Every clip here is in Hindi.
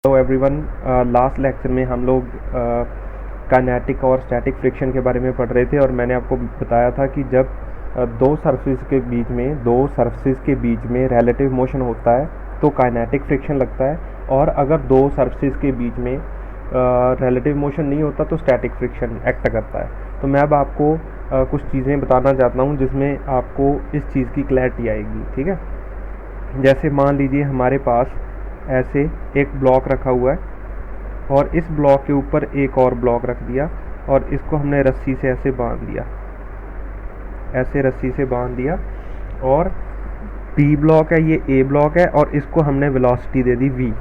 Hello everyone. लास्ट लेक्चर में हम लोग काइनेटिक और स्टैटिक फ्रिक्शन के बारे में पढ़ रहे थे और मैंने आपको बताया था कि जब दो सरफेस के बीच में रिलेटिव मोशन होता है तो काइनेटिक फ्रिक्शन लगता है, और अगर दो सरफेस के बीच में रिलेटिव मोशन नहीं होता तो स्टैटिक फ्रिक्शन एक्ट करता है। तो मैं अब आपको कुछ चीज़ें बताना चाहता हूँ जिसमें आपको इस चीज़ की क्लैरिटी आएगी। ठीक है, जैसे मान लीजिए हमारे पास ऐसे एक ब्लॉक रखा हुआ है और इस ब्लॉक के ऊपर एक और ब्लॉक रख दिया और इसको हमने रस्सी से ऐसे बांध दिया, ऐसे रस्सी से बांध दिया, और बी ब्लॉक है, ये ए ब्लॉक है, और इसको हमने वेलोसिटी दे दी v।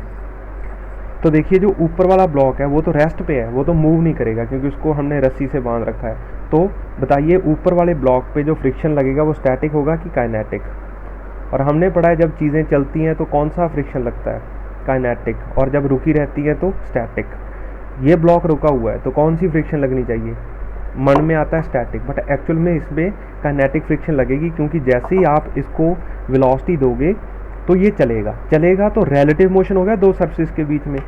तो देखिए जो ऊपर वाला ब्लॉक है वो तो रेस्ट पे है, वो तो मूव नहीं करेगा क्योंकि उसको हमने रस्सी से बांध रखा है। तो बताइए ऊपर वाले ब्लॉक पे जो फ्रिक्शन लगेगा वो स्टैटिक होगा कि काइनेटिक? और हमने पढ़ा है जब चीज़ें चलती हैं तो कौन सा फ्रिक्शन लगता है? काइनेटिक। और जब रुकी रहती है तो स्टैटिक। ये ब्लॉक रुका हुआ है तो कौन सी फ्रिक्शन लगनी चाहिए? मन में आता है स्टैटिक, बट एक्चुअल में इसमें काइनेटिक फ्रिक्शन लगेगी, क्योंकि जैसे ही आप इसको वेलोसिटी दोगे तो ये चलेगा तो रिलेटिव मोशन हो गया दो सरफेस के बीच में।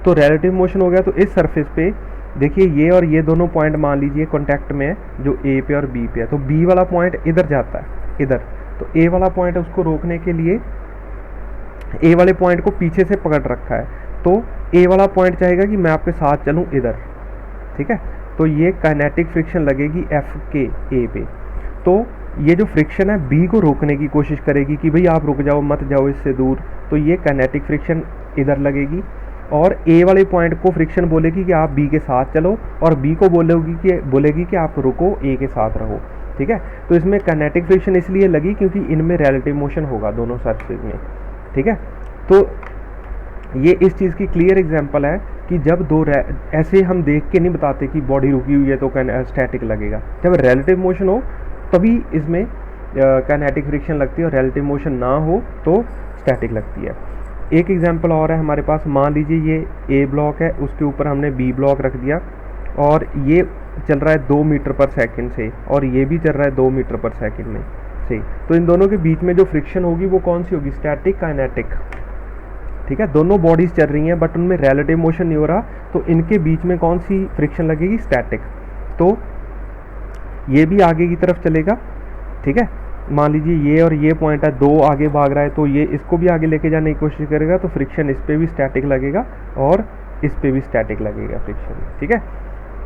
तो रिलेटिव मोशन हो गया तो इस सरफेस पे देखिए ये और ये दोनों पॉइंट मान लीजिए कॉन्टैक्ट में है, जो ए पे और बी पे है। तो बी वाला पॉइंट इधर जाता है, इधर। तो ए वाला पॉइंट उसको रोकने के लिए ए वाले पॉइंट को पीछे से पकड़ रखा है, तो ए वाला पॉइंट चाहेगा कि मैं आपके साथ चलूं इधर। ठीक है, तो ये काइनेटिक फ्रिक्शन लगेगी एफ के ए पे। तो ये जो फ्रिक्शन है बी को रोकने की कोशिश करेगी कि भाई आप रुक जाओ, मत जाओ इससे दूर, तो ये काइनेटिक फ्रिक्शन इधर लगेगी। और ए वाले पॉइंट को फ्रिक्शन बोलेगी कि आप बी के साथ चलो, और बी को बोलेगी कि आप रुको, ए के साथ रहो। ठीक है, तो इसमें काइनेटिक फ्रिक्शन इसलिए लगी क्योंकि इनमें रिलेटिव मोशन होगा दोनों सरफेस में। ठीक है, तो ये इस चीज़ की क्लियर एग्जांपल है कि जब ऐसे हम देख के नहीं बताते कि बॉडी रुकी हुई है तो स्टैटिक लगेगा। जब रिलेटिव मोशन हो तभी इसमें काइनेटिक फ्रिक्शन लगती है, और रिलेटिव मोशन ना हो तो स्टैटिक लगती है। एक एग्जांपल और है हमारे पास। मान लीजिए ये ए ब्लॉक है, उसके ऊपर हमने बी ब्लॉक रख दिया, और ये चल रहा है 2 मीटर पर सेकंड से, और ये भी चल रहा है 2 मीटर पर सेकंड में से। तो इन दोनों के बीच में जो फ्रिक्शन होगी वो कौन सी होगी? Static, kinetic. ठीक है, दोनों बॉडीज चल रही हैं बट उनमें रिलेटिव मोशन नहीं हो रहा, तो इनके बीच में कौन सी फ्रिक्शन लगेगी? स्टैटिक। तो ये भी आगे की तरफ चलेगा। ठीक है, मान लीजिए ये और ये पॉइंट है, दो आगे भाग रहा है, तो ये इसको भी आगे लेके जाने की कोशिश करेगा, तो फ्रिक्शन इस पे भी स्टैटिक लगेगा और इस पे भी स्टैटिक लगेगा फ्रिक्शन। ठीक है,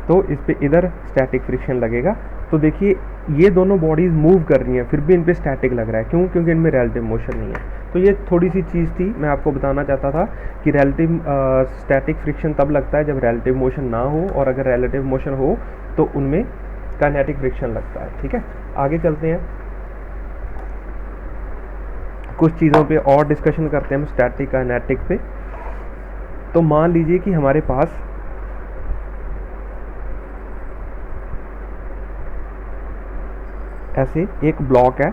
तो इस पे इधर स्टैटिक फ्रिक्शन लगेगा। तो देखिए ये दोनों बॉडीज मूव कर रही हैं फिर भी इन पे स्टैटिक लग रहा है, क्यों? क्योंकि इनमें रिलेटिव मोशन नहीं है। तो ये थोड़ी सी चीज़ थी, मैं आपको बताना चाहता था कि स्टैटिक फ्रिक्शन तब लगता है जब रिलेटिव मोशन ना हो, और अगर रिलेटिव मोशन हो तो उनमें काइनेटिक फ्रिक्शन लगता है। ठीक है, आगे चलते हैं, कुछ चीज़ों पे और डिस्कशन करते हैं हम स्टैटिक काइनेटिक पे। तो मान लीजिए कि हमारे पास ऐसे एक ब्लॉक है,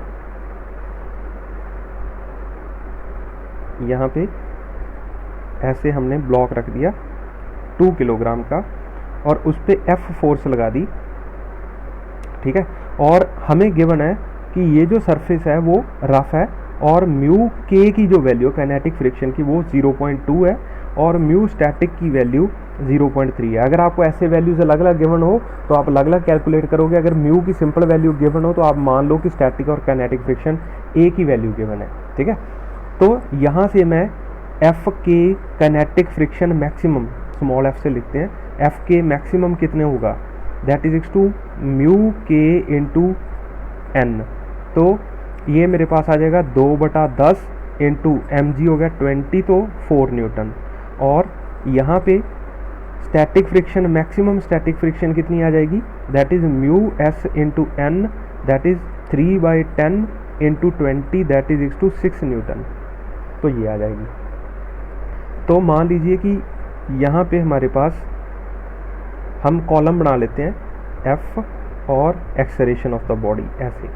यहाँ पे ऐसे हमने ब्लॉक रख दिया 2 किलोग्राम का, और उस पर एफ फोर्स लगा दी। ठीक है, और हमें गिवन है कि ये जो सरफेस है वो रफ है, और म्यू के की जो वैल्यू काइनेटिक फ्रिक्शन की वो 0.2 है, और म्यू स्टैटिक की वैल्यू 0.3 है। अगर आपको ऐसे वैल्यूज अलग अलग गिवन हो तो आप अलग अलग कैलकुलेट करोगे। अगर म्यू की सिंपल वैल्यू गिवन हो तो आप मान लो कि स्टैटिक और काइनेटिक फ्रिक्शन एक ही वैल्यू गिवन है। ठीक है, तो यहाँ से मैं एफ के kinetic friction maximum small F से लिखते हैं, एफ के मैक्सिमम कितने होगा? दैट इज टू म्यू के इंटू एन। तो ये मेरे पास आ जाएगा 2/10 इंटू एम जी हो गया 20, तो 4 न्यूटन। और यहाँ पे static friction maximum static friction कितनी आ जाएगी? That is mu S into N, that is 3/10 into 20, that is 6 newton. तो ये आ जाएगी। तो मान लीजिए कि यहाँ पे हमारे पास हम कॉलम बना लेते हैं, एफ और एक्सेलरेशन ऑफ द बॉडी, ऐसे।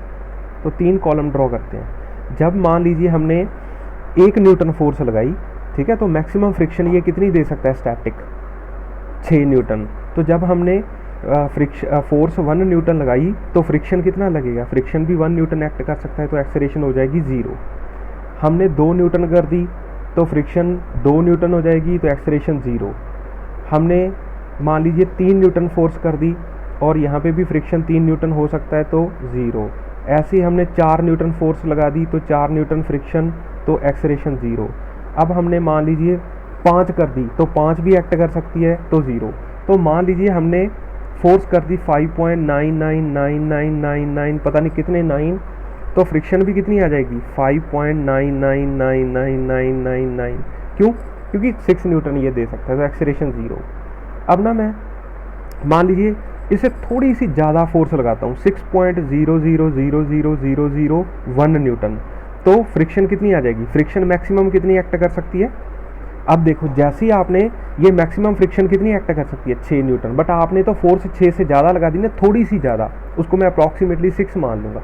तो 3 कॉलम ड्रॉ करते हैं। जब मान लीजिए हमने 1 न्यूटन फोर्स लगाई, ठीक है, तो मैक्सिमम फ्रिक्शन ये कितनी दे सकता है? Static 6 newton. तो जब हमने फोर्स 1 न्यूटन लगाई तो फ्रिक्शन कितना लगेगा? फ्रिक्शन भी 1 न्यूटन एक्ट कर सकता है, तो एक्सेलरेशन हो जाएगी 0। हमने 2 न्यूटन कर दी तो फ्रिक्शन 2 न्यूटन हो जाएगी, तो एक्सेलरेशन 0। हमने मान लीजिए 3 न्यूटन फोर्स कर दी और यहाँ पे भी फ्रिक्शन 3 न्यूटन हो सकता है, तो 0। ऐसे ही हमने 4 न्यूटन फोर्स लगा दी, तो 4 न्यूटन फ्रिक्शन, तो एक्सेलरेशन 0। अब हमने मान लीजिए 5 कर दी, तो 5 भी एक्ट कर सकती है, तो 0। तो मान लीजिए हमने फोर्स कर दी 5.999999 पता नहीं कितने 9, तो फ्रिक्शन भी कितनी आ जाएगी 5.999999। क्यों? क्योंकि 6 न्यूटन ये दे सकता है, तो एक्सेलरेशन 0। अब ना मैं मान लीजिए इसे थोड़ी सी ज़्यादा फोर्स लगाता हूँ 6.00000001 न्यूटन, तो फ्रिक्शन कितनी आ जाएगी, फ्रिक्शन मैक्सिमम कितनी एक्ट कर सकती है। अब देखो जैसे ही आपने ये मैक्सिमम फ्रिक्शन कितनी एक्ट कर सकती है 6 न्यूटन, बट आपने तो फोर्स 6 से ज़्यादा लगा दी ना, थोड़ी सी ज़्यादा, उसको मैं अप्रॉक्सीमेटली 6 मान लूँगा,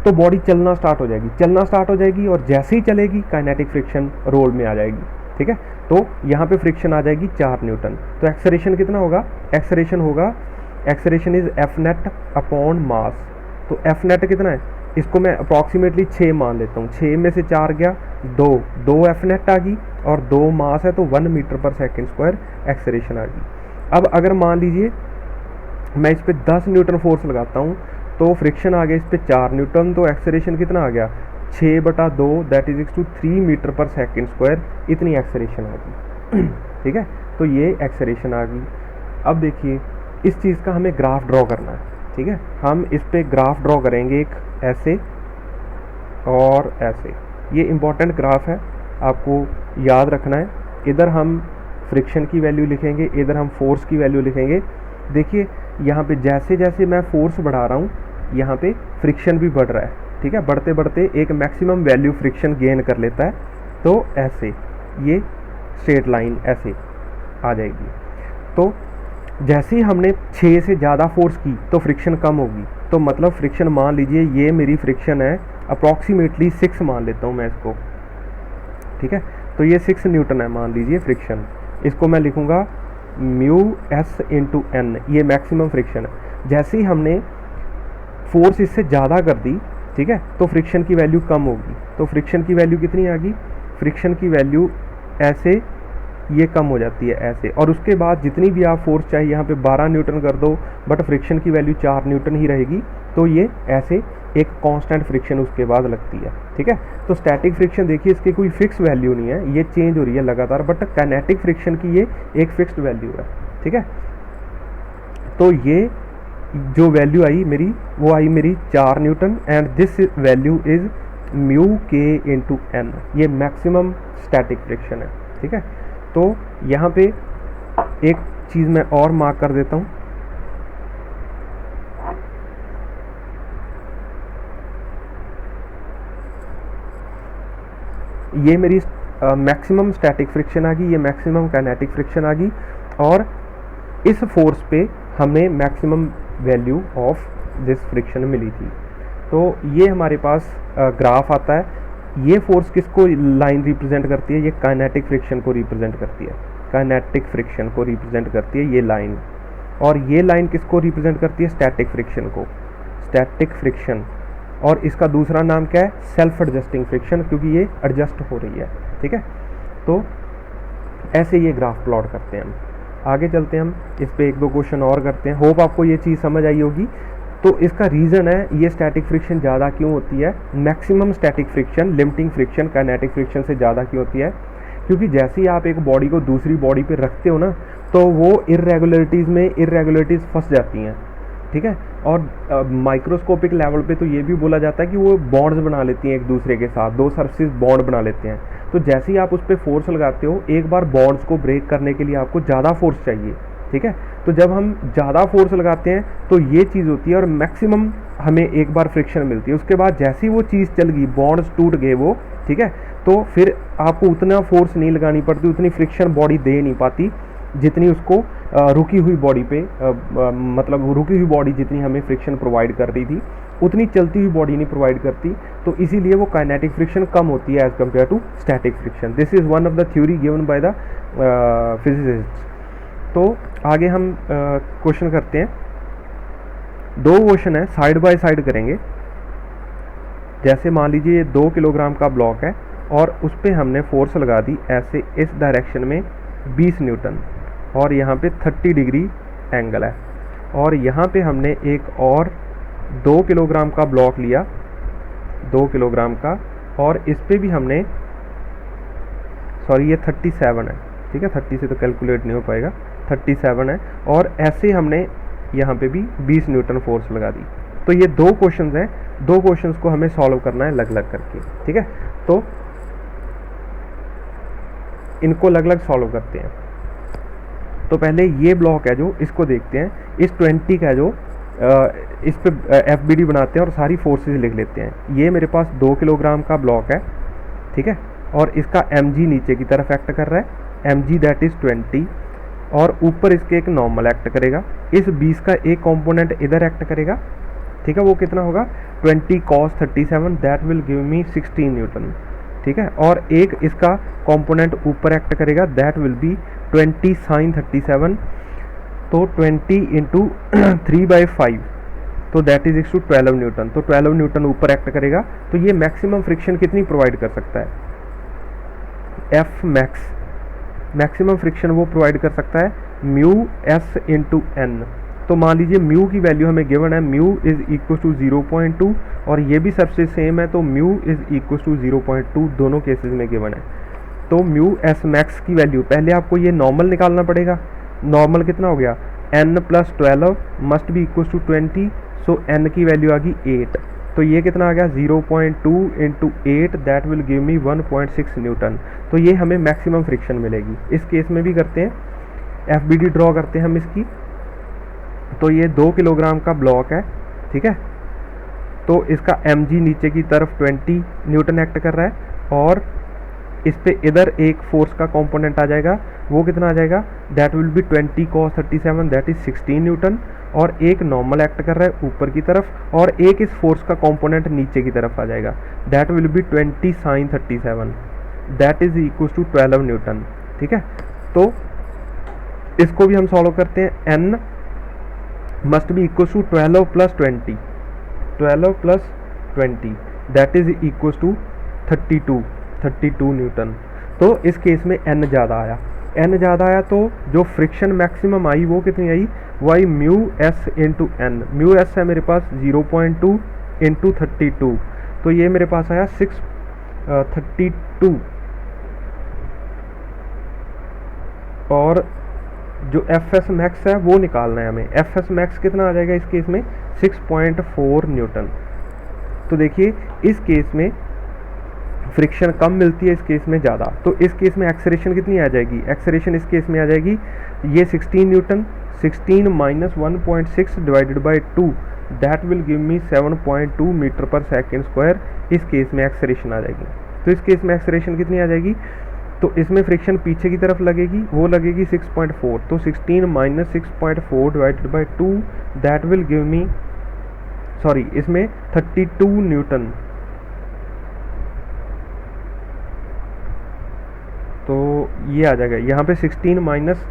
तो बॉडी चलना स्टार्ट हो जाएगी और जैसे ही चलेगी काइनेटिक फ्रिक्शन रोल में आ जाएगी। ठीक है, तो यहाँ पे फ्रिक्शन आ जाएगी 4 न्यूटन। तो एक्सेलरेशन कितना होगा, acceleration is F net upon mass. तो एफ नेट कितना है, इसको मैं अप्रॉक्सीमेटली 6 मान लेता हूँ, 6 में से 4 गया 2 एफ नेट आ गई और 2 मास है, तो 1 मीटर पर सेकेंड स्क्वायर एक्सेलरेशन आ गई। अब अगर मान लीजिए मैं इस पर 10 न्यूटन फोर्स लगाता हूँ, तो फ्रिक्शन आ गया इस पर 4 न्यूटन, तो एक्सेलरेशन कितना आ गया 6/2 दैट इज 3 मीटर पर सेकेंड स्क्वायर, इतनी एक्सेलरेशन आ गई। ठीक है, तो ये एक्सेलरेशन आ गई। अब देखिए इस चीज़ का हमें ग्राफ ड्रॉ करना है। ठीक है, हम इस पे ग्राफ ड्रॉ करेंगे, एक ऐसे और ऐसे। ये इम्पॉर्टेंट ग्राफ है, आपको याद रखना है। इधर हम फ्रिक्शन की वैल्यू लिखेंगे, इधर हम फोर्स की वैल्यू लिखेंगे। देखिए यहाँ पे जैसे जैसे मैं फोर्स बढ़ा रहा हूँ, यहाँ पे फ्रिक्शन भी बढ़ रहा है। ठीक है, बढ़ते बढ़ते एक मैक्सिमम वैल्यू फ्रिक्शन गेन कर लेता है, तो ऐसे ये स्ट्रेट लाइन ऐसे आ जाएगी। तो जैसे ही हमने 6 से ज़्यादा फोर्स की तो फ्रिक्शन कम होगी, तो मतलब फ्रिक्शन मान लीजिए ये मेरी फ्रिक्शन है अप्रॉक्सीमेटली 6 मान लेता हूँ मैं इसको। ठीक है, तो ये 6 न्यूटन है मान लीजिए फ्रिक्शन, इसको मैं लिखूँगा म्यू एस इंटू एन, ये मैक्सिमम फ्रिक्शन है। जैसे ही हमने फोर्स इससे ज़्यादा कर दी, ठीक है, तो फ्रिक्शन की वैल्यू कम होगी। तो फ्रिक्शन की वैल्यू कितनी आ गई, फ्रिक्शन की वैल्यू ऐसे ये कम हो जाती है ऐसे, और उसके बाद जितनी भी आप फोर्स चाहिए यहाँ पे 12 न्यूटन कर दो, बट फ्रिक्शन की वैल्यू 4 न्यूटन ही रहेगी, तो ये ऐसे एक कांस्टेंट फ्रिक्शन उसके बाद लगती है। ठीक है, तो स्टैटिक फ्रिक्शन देखिए इसकी कोई फिक्स वैल्यू नहीं है, ये चेंज हो रही है लगातार, बट काइनेटिक फ्रिक्शन की ये एक फिक्स्ड वैल्यू है। ठीक है, तो ये जो वैल्यू आई मेरी, वो आई मेरी 4 Newton, and this value is mu के इंटू एन, ये मैक्सिमम स्टैटिक फ्रिक्शन है। ठीक है, तो यहाँ पे एक चीज़ मैं और मार्क कर देता हूँ, ये मेरी मैक्सिमम स्टैटिक फ्रिक्शन आ गई, ये मैक्सिमम काइनेटिक फ्रिक्शन आ गई, और इस फोर्स पे हमें maximum value of this friction मिली थी। तो ये हमारे पास ग्राफ आता है। ये फोर्स किसको लाइन रिप्रेजेंट करती है, ये काइनेटिक फ्रिक्शन को रिप्रेजेंट करती है, काइनेटिक फ्रिक्शन को रिप्रेजेंट करती है ये लाइन, और ये लाइन किसको रिप्रेजेंट करती है, स्टैटिक फ्रिक्शन को, स्टैटिक फ्रिक्शन। और इसका दूसरा नाम क्या है, सेल्फ एडजस्टिंग फ्रिक्शन, क्योंकि ये एडजस्ट हो रही है। ठीक है, तो ऐसे ये ग्राफ प्लॉट करते हैं हम। आगे चलते हैं, हम इस पे 1-2 क्वेश्चन और करते हैं। होप आपको ये चीज़ समझ आई होगी। तो इसका रीज़न है ये स्टैटिक फ्रिक्शन ज़्यादा क्यों होती है, maximum static friction limiting friction kinetic friction से ज़्यादा क्यों होती है, क्योंकि जैसे ही आप एक बॉडी को दूसरी बॉडी पे रखते हो ना, तो वो इरेगुलरिटीज़ फंस जाती हैं। ठीक है, और माइक्रोस्कोपिक लेवल पे तो ये भी बोला जाता है कि वो बॉन्ड्स बना लेती हैं एक दूसरे के साथ, 2 सरफेस बॉन्ड बना लेते हैं। तो जैसे ही आप उस पर फोर्स लगाते हो, एक बार बॉन्ड्स को ब्रेक करने के लिए आपको ज़्यादा फोर्स चाहिए। ठीक है, तो जब हम ज़्यादा फोर्स लगाते हैं तो ये चीज़ होती है, और मैक्सिमम हमें एक बार फ्रिक्शन मिलती है। उसके बाद जैसे ही वो चीज़ चल गई, बॉन्ड्स टूट गए वो, ठीक है, तो फिर आपको उतना फोर्स नहीं लगानी पड़ती, उतनी फ्रिक्शन बॉडी दे नहीं पाती जितनी उसको रुकी हुई बॉडी पे मतलब रुकी हुई बॉडी जितनी हमें फ्रिक्शन प्रोवाइड कर रही थी, उतनी चलती हुई बॉडी नहीं प्रोवाइड करती। तो इसीलिए वो काइनेटिक फ्रिक्शन कम होती है as compare to static friction. This is one of the theory given by the physicist. तो आगे हम क्वेश्चन करते हैं। 2 क्वेश्चन है, साइड बाय साइड करेंगे। जैसे मान लीजिए ये 2 किलोग्राम का ब्लॉक है, और उस पर हमने फोर्स लगा दी ऐसे इस डायरेक्शन में 20 न्यूटन, और यहाँ पे 30 डिग्री एंगल है। और यहाँ पे हमने एक और 2 किलोग्राम का ब्लॉक लिया, 2 किलोग्राम का, और इस पे भी हमने, सॉरी ये 37 है, ठीक है, 30 से तो कैलकुलेट नहीं हो पाएगा, 37 है, और ऐसे हमने यहाँ पे भी 20 न्यूटन फोर्स लगा दी। तो ये 2 क्वेश्चंस हैं, 2 क्वेश्चंस को हमें सॉल्व करना है अलग अलग करके, ठीक है। तो इनको अलग अलग सॉल्व करते हैं। तो पहले ये ब्लॉक है जो, इसको देखते हैं, इस 20 का जो इस पे FBD बनाते हैं और सारी फोर्सेस लिख लेते हैं। ये मेरे पास 2 किलोग्राम का ब्लॉक है, ठीक है, और इसका mg नीचे की तरफ एक्ट कर रहा है, mg दैट इज 20, और ऊपर इसके एक नॉर्मल एक्ट करेगा। इस 20 का एक कंपोनेंट इधर एक्ट करेगा, ठीक है, वो कितना होगा 20 cos 37, that will give me 16 Newton, ठीक है, और एक इसका कंपोनेंट ऊपर एक्ट करेगा, दैट विल बी 20 sin 37, तो 20 इंटू 3/5, तो that is equals to 12 newton. तो 12 न्यूटन ऊपर एक्ट करेगा। तो ये मैक्सिमम फ्रिक्शन कितनी प्रोवाइड कर सकता है, F मैक्स, मैक्सिमम फ्रिक्शन वो प्रोवाइड कर सकता है म्यू S इंटू एन। तो मान लीजिए म्यू की वैल्यू हमें गिवन है, म्यू इज इक्वल टू 0.2, और ये भी सबसे सेम है, तो म्यू इज इक्वल टू 0.2 दोनों केसेस में गिवन है। तो म्यू S मैक्स की वैल्यू, पहले आपको ये नॉर्मल निकालना पड़ेगा। नॉर्मल कितना हो गया, n plus 12 must be equal to 20, so n की वैल्यू आ गई 8। तो ये कितना आ गया 0.2 इंटू 8, that will give me 1.6 newton. तो ये हमें मैक्सिमम फ्रिक्शन मिलेगी। इस केस में भी करते हैं, FBD ड्रॉ करते हैं हम इसकी। तो ये 2 किलोग्राम का ब्लॉक है, ठीक है, तो इसका mg नीचे की तरफ 20 न्यूटन एक्ट कर रहा है, और इस पे इधर एक फोर्स का कंपोनेंट आ जाएगा, वो कितना आ जाएगा, that will be 20 cos 37, that is 16 Newton, और एक नॉर्मल एक्ट कर रहा है ऊपर की तरफ, और एक इस फोर्स का कंपोनेंट नीचे की तरफ आ जाएगा, that will be 20 sin 37, that is equal to 12 newton, ठीक है। तो इसको भी हम सॉल्व करते हैं, n must be equal to 12 plus 20, 12 plus 20, that is equal to 32 newton. तो इस केस में n ज़्यादा आया, n ज़्यादा आया, तो जो फ्रिक्शन मैक्सिमम आई वो कितनी आई, वो आई mu S into N. Mu S है मेरे पास 0.2 इंटू 32, तो ये मेरे पास आया 632, और जो FS मैक्स है वो निकालना है हमें। FS मैक्स कितना आ जाएगा इस केस में, 6.4 न्यूटन। तो देखिए इस केस में फ्रिक्शन कम मिलती है, इस केस में ज़्यादा। तो इस केस में एक्सेलरेशन कितनी आ जाएगी, एक्सेलरेशन इस केस में आ जाएगी ये 16 newton, 16 minus 1.6 divided by 2, that will give me 7.2 metre पर सेकेंड स्क्वायर। इस केस में एक्सेलरेशन आ जाएगी। तो इस केस में एक्सेलरेशन कितनी आ जाएगी, तो इसमें फ्रिक्शन पीछे की तरफ लगेगी, वो लगेगी 6.4, तो 16 minus 6.4 divided by 2, that will give me, sorry इसमें 32 न्यूटन। तो ये आ जाएगा यहाँ पे 16 माइनस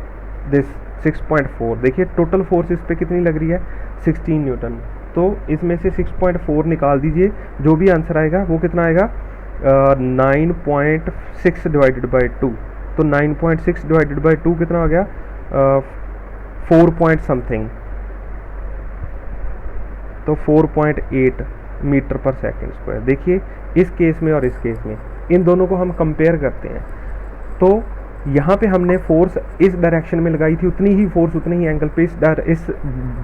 दिस 6.4, देखिए टोटल फोर्स इस पे कितनी लग रही है 16 न्यूटन। तो इसमें से 6.4 निकाल दीजिए, जो भी आंसर आएगा वो कितना आएगा 9.6 डिवाइडेड बाई 2। तो 9.6 डिवाइडेड बाई 2 कितना हो गया 4 पॉइंट समथिंग, तो 4.8 मीटर पर सेकेंड स्क्वायर। देखिए इस केस में और इस केस में, इन दोनों को हम कंपेयर करते हैं। तो यहाँ पे हमने फोर्स इस डायरेक्शन में लगाई थी, उतनी ही फोर्स उतने ही एंगल पे इस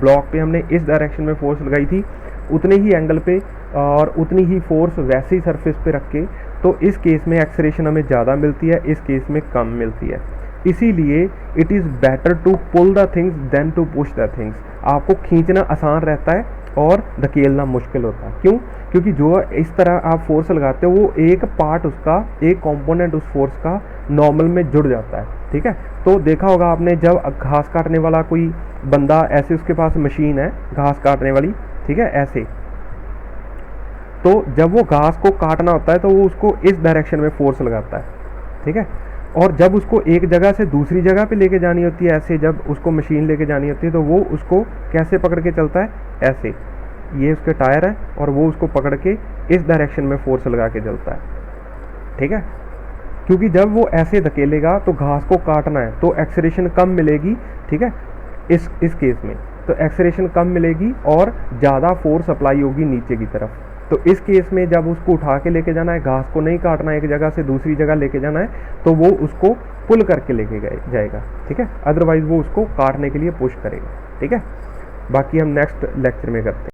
ब्लॉक पे हमने इस डायरेक्शन में फोर्स लगाई थी, उतने ही एंगल पे और उतनी ही फोर्स वैसे ही सरफेस पे रख के। तो इस केस में एक्सेलरेशन हमें ज़्यादा मिलती है, इस केस में कम मिलती है। इसीलिए it is better to pull the things than to push the things. आपको खींचना आसान रहता है और धकेलना मुश्किल होता है। क्यों? क्योंकि जो इस तरह आप फोर्स लगाते हो वो एक पार्ट उसका, एक कंपोनेंट उस फोर्स का नॉर्मल में जुड़ जाता है, ठीक है। तो देखा होगा आपने, जब घास काटने वाला कोई बंदा, ऐसे उसके पास मशीन है घास काटने वाली, ठीक है, ऐसे, तो जब वो घास को काटना होता है तो वो उसको इस डायरेक्शन में फोर्स लगाता है, ठीक है। और जब उसको एक जगह से दूसरी जगह पे लेके जानी होती है, ऐसे जब उसको मशीन लेके जानी होती है, तो वो उसको कैसे पकड़ के चलता है, ऐसे, ये उसके टायर है और वो उसको पकड़ के इस डायरेक्शन में फोर्स लगा के चलता है, ठीक है, क्योंकि जब वो ऐसे धकेलेगा तो घास को काटना है तो एक्सेलरेशन कम मिलेगी, ठीक है, इस केस में तो एक्सेलरेशन कम मिलेगी और ज़्यादा फोर्स अप्लाई होगी नीचे की तरफ। तो इस केस में जब उसको उठा के लेके जाना है, घास को नहीं काटना है, एक जगह से दूसरी जगह लेके जाना है, तो वो उसको पुल करके लेके जाएगा, ठीक है, अदरवाइज वो उसको काटने के लिए पुश करेगा, ठीक है। बाकी हम नेक्स्ट लेक्चर में करते हैं।